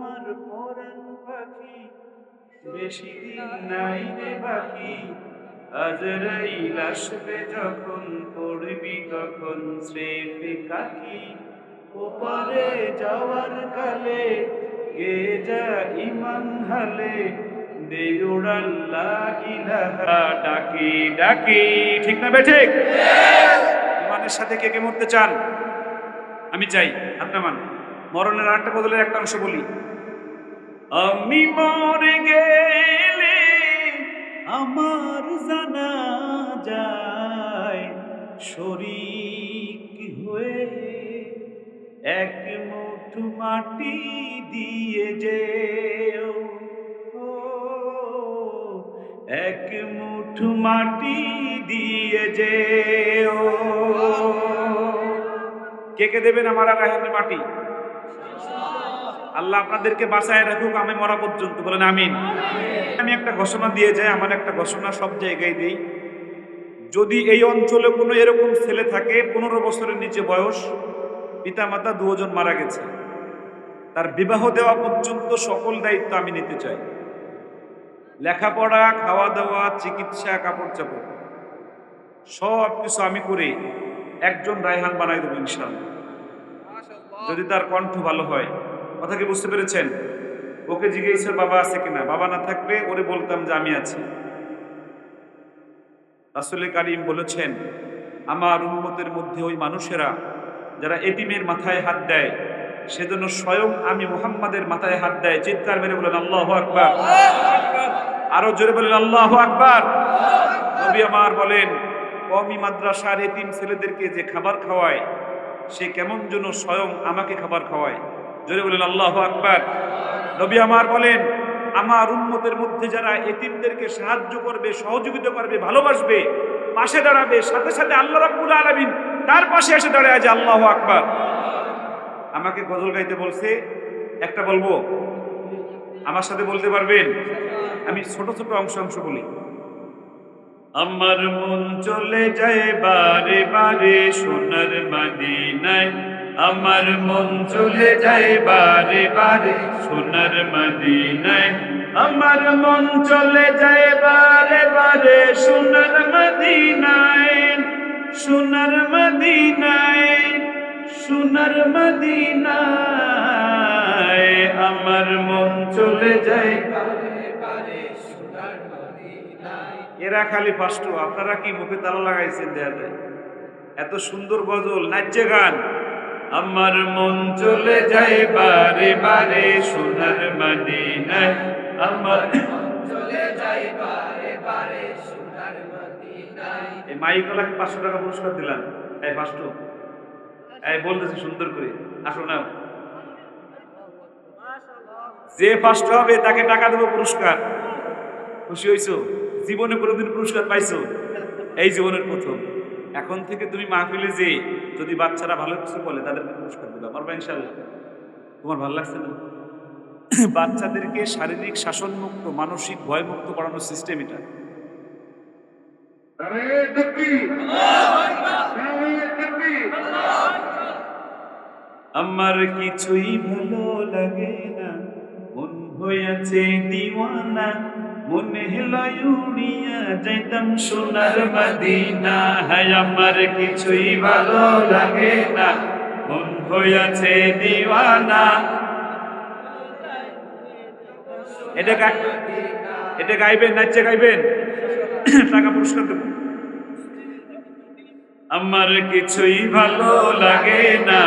আমার পরাণ পাখি, বেশি দিন নাই রে বাকি। আজরাইল আসবে যখন, পড়বি তখন স্রেফে কাকি। ওপারে যাওয়ার কালে গে যা ইমান হালে, দে উড়াল লা ইলাহা ডাকি ডাকি। ঠিক না বে ঠিক? ইমানের সাথে কে কে মরতে চান? আমি চাই, হাত নামান। মরণের আরেকটা বদলের একটা অংশ বলি। আমি মরে গেলে আমার জানাজায় শরীক হয়ে এক মুঠো মাটি দিয়ে যেও। ও, এক মুঠো মাটি দিয়ে যেও। কে কে দেবেন আমার আর রায়হানের মাটি? আল্লাহ আপনাদেরকে বাঁচায় রাখুক আমি মরা পর্যন্ত, বলেন আমিন। আমি একটা ঘোষণা দিয়ে যাই, আমার একটা ঘোষণা সব জায়গায় দেই। যদি এই অঞ্চলে কোনো এরকম ছেলে থাকে 15 বছরের নিচে বয়স, পিতামাতা দুজন মারা গেছে, তার বিবাহ দেওয়া পর্যন্ত সকল দায়িত্ব আমি নিতে চাই। লেখাপড়া, খাওয়া দাওয়া, চিকিৎসা, কাপড় চাপড় সব কিছু আমি করে একজন রায়হান বানাই দেবো ইনশাআল্লাহ, যদি তার কণ্ঠ ভালো হয়। কথা কি বুঝতে পেরেছেন? ওকে জিজ্ঞেসের বাবা আছে কিনা, বাবা না থাকলে ওরে বলতাম যে আমি আছি। রাসূল কারীম বলেছেন, আমার উম্মতের মধ্যে ওই মানুষেরা যারা এতিমের মাথায় হাত দেয়, সেজন্য স্বয়ং আমি মুহাম্মাদের মাথায় হাত দেয়। চিৎকার মেরে বলেন আল্লাহু আকবার। আরো জোরে বলেন আল্লাহু আকবার। নবী আমার বলেন, কওমি মাদ্রাসার এতিম ছেলেদেরকে যে খাবার খাওয়ায়, সে কেমন যেন স্বয়ং আমাকে খাবার খাওয়ায়। জোরে বলেন আল্লাহু আকবার। নবী আমার বলেন, আমার উম্মতের মধ্যে যারা এতিমদেরকে সাহায্য করবে, সহযোগিতা করবে, ভালোবাসবে, পাশে দাঁড়াবে, সাথে সাথে আল্লাহ রাব্বুল আলামিন তার পাশে এসে দাঁড়ায় যে আল্লাহু আকবার। আমাকে গজল গাইতে বলছে, একটা বলবো, আমার সাথে বলতে পারবেন? আমি ছোট ছোট অংশ অংশ বলি। আমার মন চলে যায় বারে বারে সোনার মদিনায়, আমার মন চলে যায় বারে বারে সোনার মদিনায়, আমার মন চলে যায় বারে বারে সোনার মদিনায়, সোনার মদিনায়, সোনার মদিনায়, আমার মন চলে যায়। এরা খালি ফাস্ট, আপনারা কি মুখে তালা লাগাইছেন? দেয়া যায় এত সুন্দর গজল, নাচে গান। আমার মন চলে যায় বারে বারে সোনার মদিনায়, আমার মন চলে যায় বারে বারে সোনার মদিনায়। এই মাইকলাকে 500 টাকা পুরস্কার দিলাম। এই ফাস্ট, এই বলতেছি সুন্দর করে, আসো নাও। যে ফার্স্ট হবে তাকে টাকা দেবো পুরস্কার। খুশি হইছো? জীবনে কোনোদিন পুরস্কার পাইছো? এই জীবনের প্রথম। এখন থেকে তুমি মাহফিলে যে যদি বাচ্চারা ভালো কিছু বলে তাদেরকে পুরস্কার দিবা, পারবা ইনশাআল্লাহ? তোমার ভালো লাগছে না? বাচ্চাদেরকে শারীরিক শাসন মুক্ত, মানসিক ভয় মুক্ত করানোর সিস্টেম এটা। আমার কিছুই ভালো লাগে না, মন হইয়াছে দিওয়ানা, মনে হেলায় উড়িয়া যাইতাম সোনার মদিনা। হায় আমার কিছুই ভালো লাগে না, মন হইয়াছে দিওয়ানা। এটা গাইবেন, নাচে গাইবেন, টাকা পুরস্কার দেব। আমার কিছুই ভালো লাগে না,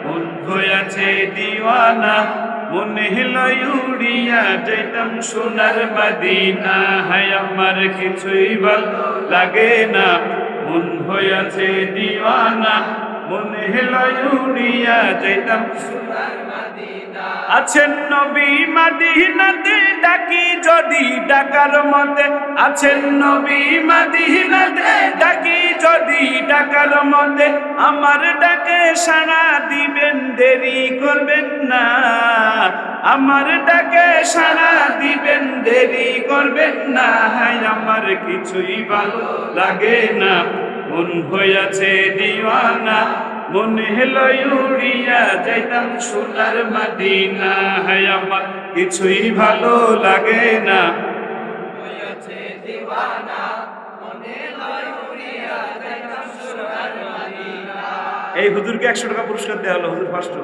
মন হইয়াছে দিওয়ানা, মনে হেলায় উড়িয়া যাইতাম সোনার মদিনা। হায় আমার কিছুই ভালো লাগে না, মন হইয়াছে দিওয়ানা, মনে হেলায় উড়িয়া যাইতাম সোনার মদিনা। আছেন নবী মদিনাতে, ডাকি যদি ডাকার মতে, আছেন নবী মদিনাতে, ডাকি যদি ডাকার মতে, আমার ডাকে সাড়া দিবেন, দেরি করবেন না, আমার ডাকে সাড়া দিবেন, দেরি করবেন না। হায় আমার কিছুই ভালো লাগে না, মন হইয়াছে দিওয়ানা, মনে লয় উড়িয়া যাইতাম সোনার মদিনা। হায় আমার কিছুই ভালো লাগে না, হয়েছে দিওয়ানা, মনে লয় উড়িয়া যাইতাম সোনার মদিনা। এই হুজুরকে 100 টাকা পুরস্কার দেওয়া হলো, হুজুর ফার্স্ট।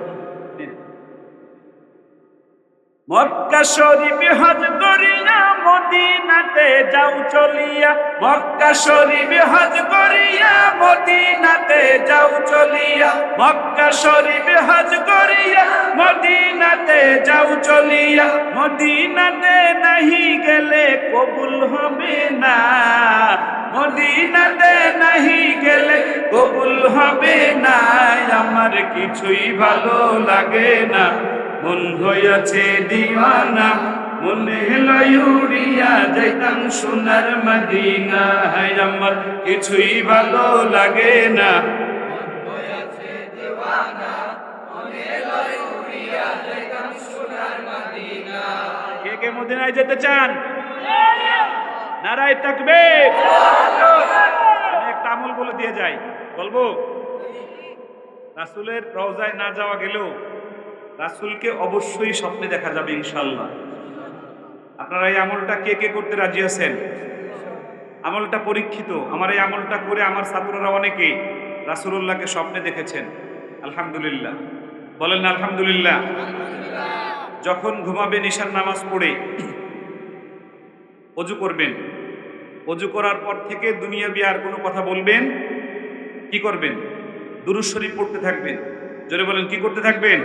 মক্কা শরীফ হজ করিয়া মদিনাতে যাও চলিয়া, মক্কা শরীফ হজ করিয়া মদিনাতে যাও চলিয়া, মক্কা শরীফ হজ করিয়া মদিনাতে যাও চলিয়া। মদিনাতে নাহি গেলে কবুল হবে না, মদিনাতে নাহি গেলে কবুল হবে না। আমার কিছুই ভালো লাগে না, মন হইয়াছে দিওয়ানা, মনে লয় উড়িয়া যাইতাম সোনার মদিনা। হায় আমার কিছুই ভালো লাগে না, মন হয়েছে দিওয়ানা, মনে লয় উড়িয়া যাইতাম সোনার মদিনা। কে কে মদিনায় যেতে চান? নারায়ে তাকবীর। আমি একটা আমল বলে দিয়ে যাই, বলবো? রাসূলের রওজায় না যাওয়া গেলেও রাসূলকে অবশ্যই স্বপ্নে দেখা যাবে ইনশাআল্লাহ। আপনারা এই আমলটা কে কে করতে রাজি আছেন? আমলটা পরীক্ষিত। আমার এই আমলটা করে আমার ছাত্ররা অনেকে রাসূলুল্লাহকে স্বপ্নে দেখেছেন। আলহামদুলিল্লাহ, বলেন না আলহামদুলিল্লাহ। যখন ঘুমাবেন ঈশার নামাজ পড়ে ওযু করবেন, ওযু করার পর থেকে দুনিয়াবি আর কোনো কথা বলবেন, কি করবেন? দুরূদ শরীফ পড়তে থাকবেন। জোরে বলেন, কি করতে থাকবেন?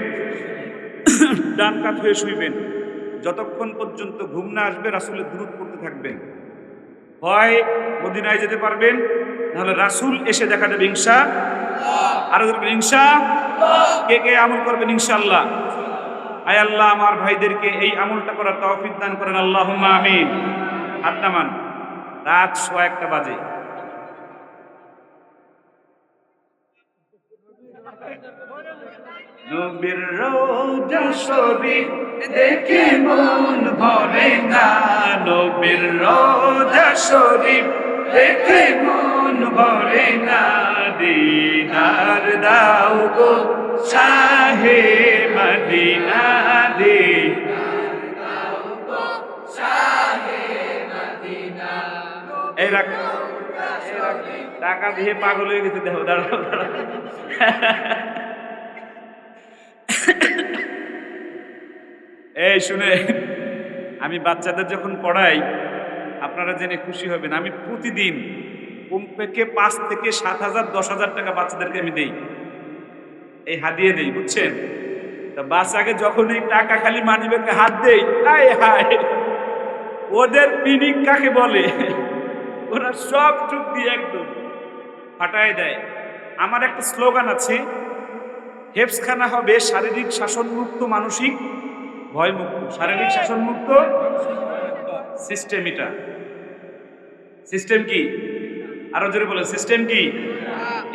ডান কাত হয়ে শুইবেন, যতক্ষণ পর্যন্ত ঘুম না আসবে রাসূলের দুরূদ পড়তে থাকবেন। হয় মদিনায় যেতে পারবেন, নাহলে রাসূল এসে দেখা দেবে ইনশাআল্লাহ। আর ইনশাআল্লাহ কে কে আমল করবেন ইনশাআল্লাহ? আয় আল্লাহ আমার ভাইদেরকে এই আমলটা করার তৌফিক দান করেন, আল্লাহুম্মা আমিন। হাত নামান। রাত 1:15 বাজে। নবীর রওজা শরীফ দেখে মন ভরে না, নবীর রওজা শরীফ দেখে মন ভরে না। দিদার দাও গো শাহে মদিনা, দিদার দাও গো শাহে মদিনা। এই রাখ, টাকা দিয়ে পাগল হয়ে গেছে, দেখো দাঁড়াও দাঁড়াও। এই শুনে, আমি বাচ্চাদের যখন পড়াই আপনারা জেনে খুশি হবেন, আমি প্রতিদিন কমপক্ষে 5 থেকে 7,000 10,000 টাকা বাচ্চাদেরকে আমি দেই, এই হাদিয়ে দেই, বুঝছেন? তা বাচ্চাকে যখন এই টাকা খালি মানিব্যাগে হাত দেই, হায় হায়, ওদের পিনিক কাকে বলে, ওরা সব চুপ দিয়ে একদম ফাটায় দেয়। আমার একটা স্লোগান আছে, হেফজখানা হবে শারীরিক শাসনমুক্ত, মানসিক ভয়মুক্ত। শারীরিক শাসনমুক্ত সিস্টেম, এটা সিস্টেম কি? আরো জোরে বলেন, সিস্টেম কি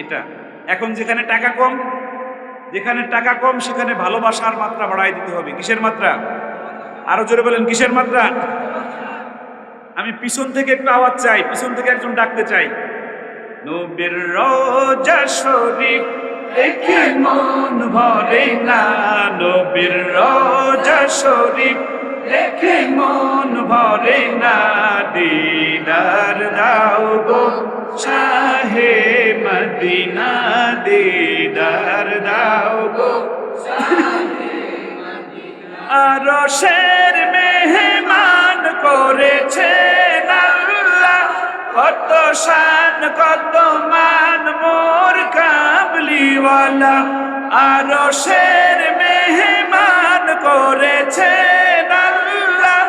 এটা? এখন যেখানে টাকা কম, যেখানে টাকা কম সেখানে ভালোবাসার মাত্রা বাড়াই দিতে হবে। কিসের মাত্রা? আরো জোরে বলেন, কিসের মাত্রা? আমি পিছন থেকে একটু আওয়াজ চাই, পিছন থেকে একজন ডাকতে চাই, নবীর রওজা শরীফ দেখে মন ভরে না, নবীর রওজা শরীফ দেখে মন ভরে না। দিদার দাও গো শাহে মদিনা, দিদার দাও গো শাহে মদিনা। আরশের মেহমান করেছেন আল্লাহ, কত শান কত মান মোর কামলিওয়ালা। আরশের মেহমান করেছেন আল্লাহ,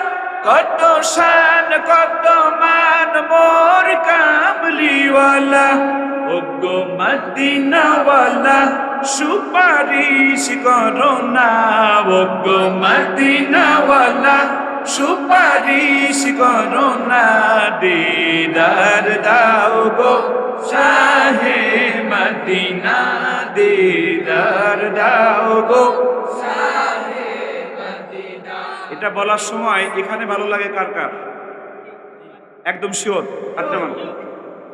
কত শান কত মান মোর কামলিওয়ালা। ওগো মদিনাওয়ালা সুপারিশ করো না, ওগো মদিনাওয়ালা সুপারিশ করো না। দিদার দাও গো শাহে মদিনা, দিদার দাও গো শাহে মদিনা। এটা বলার সময় এখানে ভালো লাগে কার কার? একদম শিওর?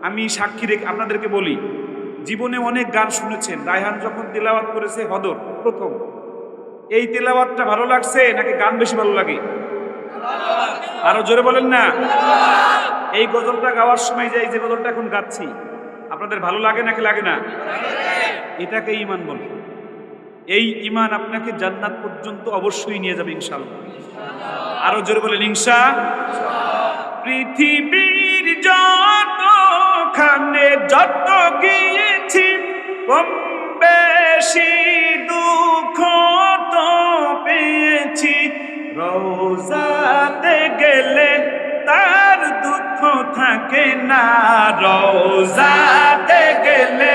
আমি সাক্ষী রেখে আপনাদেরকে বলি, জীবনে অনেক গান শুনেছেন। রায়হান যখন তেলাওয়াত করেছে হদর প্রথম, এই তেলাওয়াতটা ভালো লাগছে নাকি গান বেশি ভালো লাগে? আরো জোরে বলেন না। এই গজলটা গাওয়ার সময় যে গজলটা এখন গাচ্ছি, আপনাদের ভালো লাগে নাকি লাগে না? এটাকে ঈমান বলে। এই ঈমান আপনাকে জান্নাত পর্যন্ত অবশ্যই নিয়ে যাবে ইনশাআল্লাহ। আরো জোরে বলেন ইনশাআল্লাহ। পৃথিবীর যতখানে যত গিয়েছি, কম বেশি দুঃখ তো পেয়েছি, রোজাতে গেলে তার দুঃখ থাকে না, রোজাতে গেলে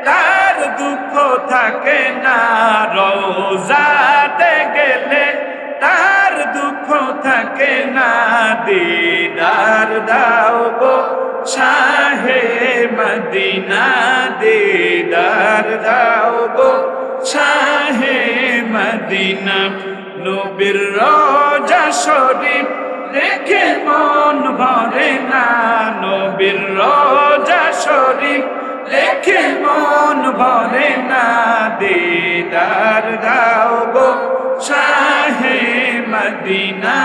তার দুঃখ থাকে না, রোজাতে গেলে তার দুঃখ থাকে না। দিদার দাও গো শাহে মদিনা, দিদার দাও গো শাহে মদিনা। নবীর রোজা শরীফ দেখে মন ভরে না, নবীর রোজা শরীফ দেখে মন ভরে না। দিদার দাও গো শাহে মদিনা,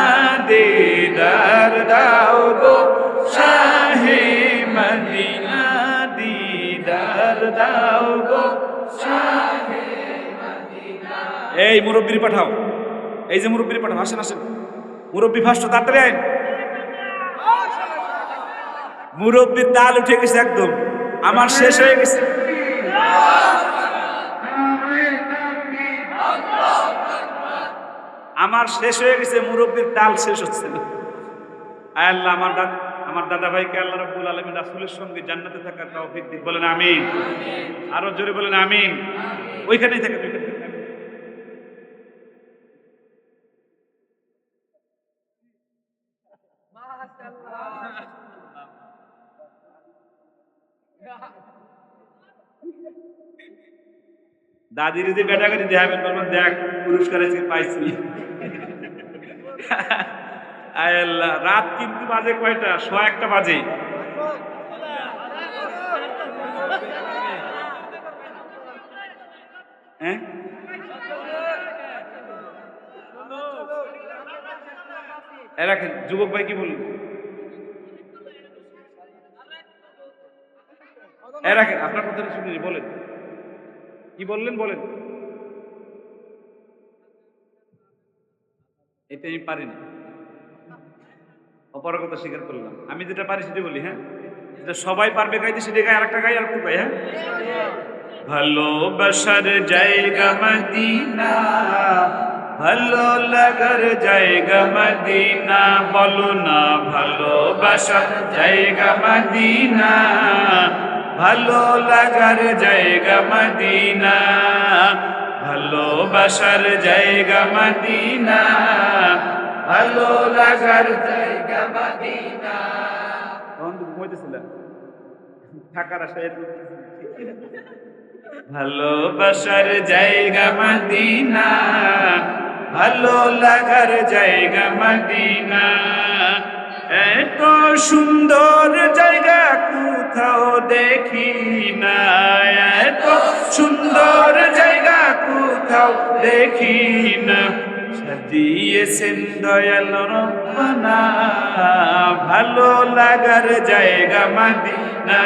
দিদার দাও গো শাহে মদিনা, দিদার দাও গো শাহে মদিনা। এই মুরব্বি পাঠাও, এই যে মুরব্বি পাঠাও, আসেন আসেন মুরব্বি ফার্স্ট তাড়াতাড়ি আইন। মুরব্বির তাল উঠে গেছে একদম, আমার শেষ হয়ে গেছে। আমার শেষ হয়ে গেছে, মুরব্বির তাল শেষ হচ্ছে না। আল্লাহ আমার দাদা ভাইকে আল্লাহ রাব্বুল আলামিন রাসূলের সঙ্গে জান্নাতে থাকার তৌফিক দিন, বলেন আমিন। আরো জোরে বলেন আমিন। ওইখানেই থাকেন, ওইখানে থাকেন। দাদির যে বেটাগাড়ি দেখাবেন, বলবেন দেখ পুরস্কার আজকে পাইছি। আয় আল্লাহ, রাত কিন্তু বাজে কয়টা? 1:15 বাজে। হ্যাঁ, রাখেন। যুবক ভাই কি বলুন? রাখেন, আপনার কথাটা শুনিনি, বলেন কি বললেন, বলেন। এটা আমি পারি না, অপরের কথা স্বীকার করলাম। আমি যেটা পারি সেটা বলি। হ্যাঁ, যেটা সবাই পারবে গাইতে সেটা গাই, আরেকটা গাই, আরেকটু গাই। হ্যাঁ, ভালোবাসার জায়গা মদিনা, ভালো লাগার জায়গা মদিনা, বলো না ভালোবাসার জায়গা মদিনা, ভালো লাগার জায়গা মদিনা, ভালোবাসার জায়গা মদিনা, ভালো লাগার জায়গা মদিনা। তখন তো ঘুমাইতেছিলাম, থাকার আশায়। ভালোবাসার জায়গা মদিনা, ভালো লাগার জায়গা মদিনা, এত সুন্দর জায়গা কোথাও দেখি না, এত সুন্দর জায়গা কোথাও দেখি না, সাজিয়েছেন দয়াল রব্বানা, ভালো লাগার জায়গা মদিনা,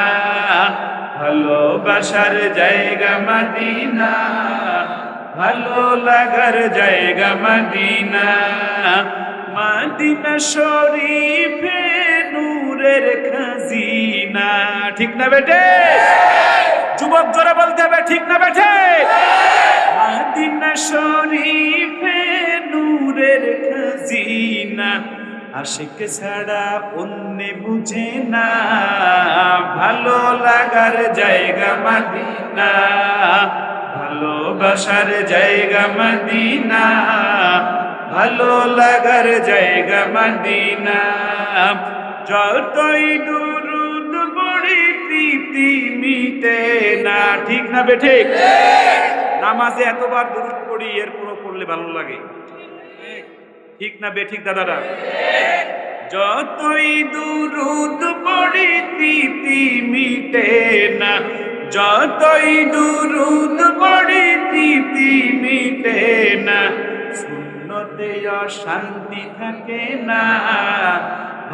ভালোবাসার জায়গা মদিনা, ভালো লাগার জায়গা মদিনা, মদিনা শরীফে নূরের খাজিনা। ঠিক না বেটে? যুবক জোরে বলতে হবে, ঠিক না বেটে? মদিনা শরীফে নূরের খাজিনা, আশিক ছাড়া অন্য বুঝে না, ভালো লাগার জায়গা মদিনা, ভালোবাসার জায়গা মদিনা, ভালো লাগার জায়গা মদিনা। যতই দুরুদ পড়ি প্রীতি মিটে না। ঠিক না বেঠে? নামাজে এতবার দুরুদ পড়ি, এরপরও পড়লে ভালো লাগে। ঠিক না বেঠিক দাদারা? যতই দুরুদ পড়ি প্রীতি মিটে না, যতই দুরুদ পড়ি তৃপ্তি মিটে না, শূন্যতে অশান্তি থাকে না,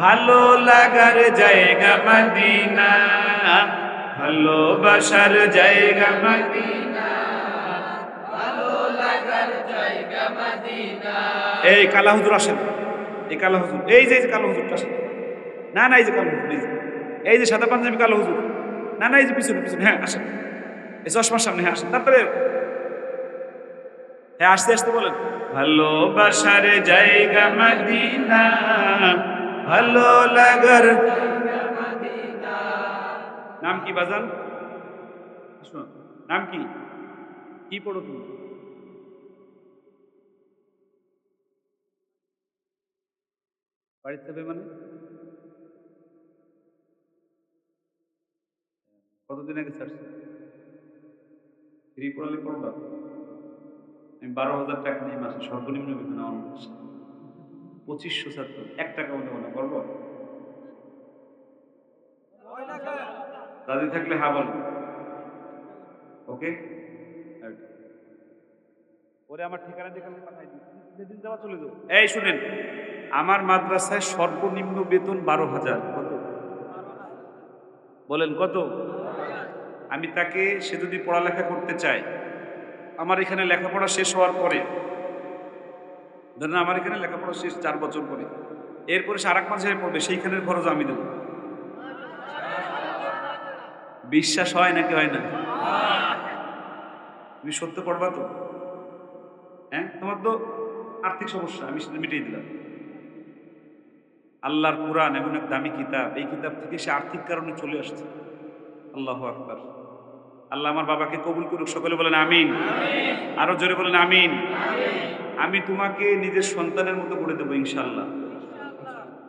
ভালো লাগার জায়গা মদিনা, ভালোবাসার জায়গা মদিনা, ভালো লাগার জায়গা মদিনা। এই কালা হুজুর আসেন, এই কালা হুজুর, এই যে কালো হুজুরটা আসেন, না না এই যে কালো হুজুর, এই যে সাদা পাঞ্জাবি কালো হুজুর, না না এই যে পিছনে পিছনে, হ্যাঁ আসেন, এই চশমার সামনে, হ্যাঁ আসেন তারপরে, হ্যাঁ আস্তে আস্তে বলেন, ভালোবাসার জায়গা মদিনা, ভালো লাগার। নাম কি বাজান? শোনো, নাম কি? কি পড়ো তুমি? বাড়িতে যাবে মানে? কতদিন আগে ছাড়ছো? ফ্রি পড়ালে পড়বা? আমি 12,000 টাকা নিয়ে মাসে সর্বনিম্ন বেতন আমার মাসে 2500 ছাত্র, 1 টাকাও দেবো না, করবো? রাজি থাকলে হা বল। ওকে, ওরে আমার ঠিকানা যেখানে পাঠাই দিই, যেদিন যাওয়া চলে যাও। এই শুনেন, আমার মাদ্রাসায় সর্বনিম্ন বেতন 12,000। কত বলেন, কত? আমি তাকে, সে যদি পড়ালেখা করতে চায়, আমার এখানে লেখাপড়া শেষ হওয়ার পরে, ধরেন আমার এখানে লেখাপড়া শেষ 4 বছর পরে, এরপরে সে আরেক মাসে পড়বে, সেইখানের খরচ আমি দেবো। বিশ্বাস হয় নাকি হয় না? তুমি সত্য পড়বা তো? হ্যাঁ, তোমার তো আর্থিক সমস্যা, আমি সেটা মিটিয়ে দিলাম। আল্লাহর কোরআন এমন এক দামি কিতাব, এই কিতাব থেকে সে আর্থিক কারণে চলে আসছে। আল্লাহু আকবার। আল্লাহ আমার বাবাকে কবুল করুক, সকলে বলেন আমিন। আরো জোরে বলেন আমিন। আমি তোমাকে নিজের সন্তানের মতো করে দেবো ইনশাআল্লাহ।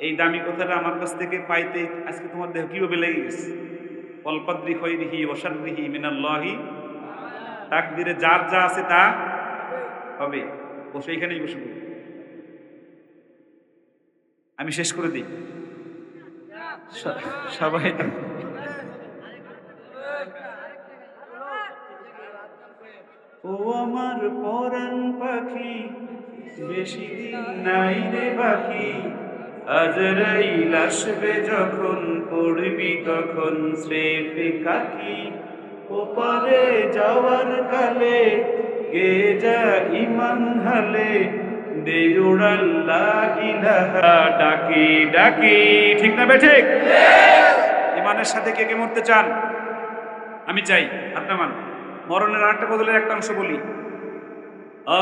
এই দামি কথাটা আমার কাছ থেকে পাইতে আজকে তোমার দেহ কিভাবে লেগে গেছে? ওয়াল কদরি খায়রিহি ওয়া শাররিহি মিনাল্লাহি, তাকদিরে যার যা আছে তা হবে। বসে এখানেই বসে পড়ো। আমি শেষ করে দিই, সবাই ও আমার পরাণ পাখি, বেশি দিন নাই রে বাকি, আজরাইল আসবে যখন, পড়বি তখন স্রেফে কাকি, ওপারে যাওয়ার কালে গে যা ইমান হালে, দে উড়াল লা ইলাহা, ডাকি ডাকি, ঠিক না বেঠিক? ইমানের সাথে কে কে মরতে চান? আমি চাই, আপনার মান। মরণের আরেকটা বদলের একটা অংশ বলি,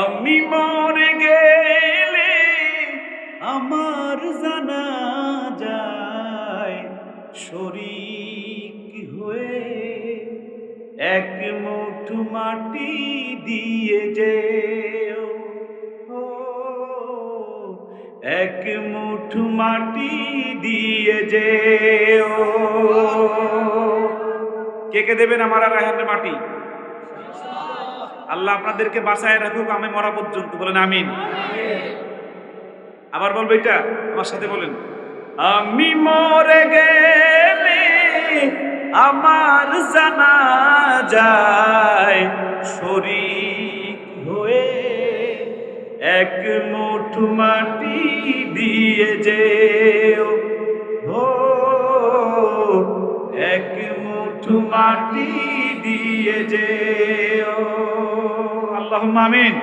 আমি মরে গেলে আমার জানাজায় শরীক হয়ে এক মুঠো মাটি দিয়ে যেও, ও এক মুঠো মাটি দিয়ে যেও। কে কে দেবেন আমার আর রায়হানের মাটি? আল্লাহ আপনাদেরকে বাঁচায় রাখুক আমি মরা পর্যন্ত, বলেন আমিন। আবার বলবো এটা, আমার সাথে বলেন, আমি মরে গেলে আমার জানাজায় শরীক হয়ে এক মুঠো মাটি দিয়ে যেও, ও এক মুঠো মাটি দিয়ে যেও। আল্লাহুম্মা আমিন।